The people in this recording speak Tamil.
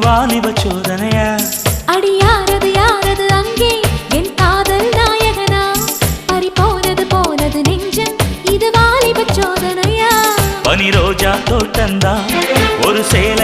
வாலிப சோதனையா? அடி யாரது யாரது அங்கே என் காதல் நாயகனா? பறி போனது போனது நெஞ்சம், இது வாலிப சோதனையா? பனி ரோஜா தோட்டந்தா ஒரு சேலை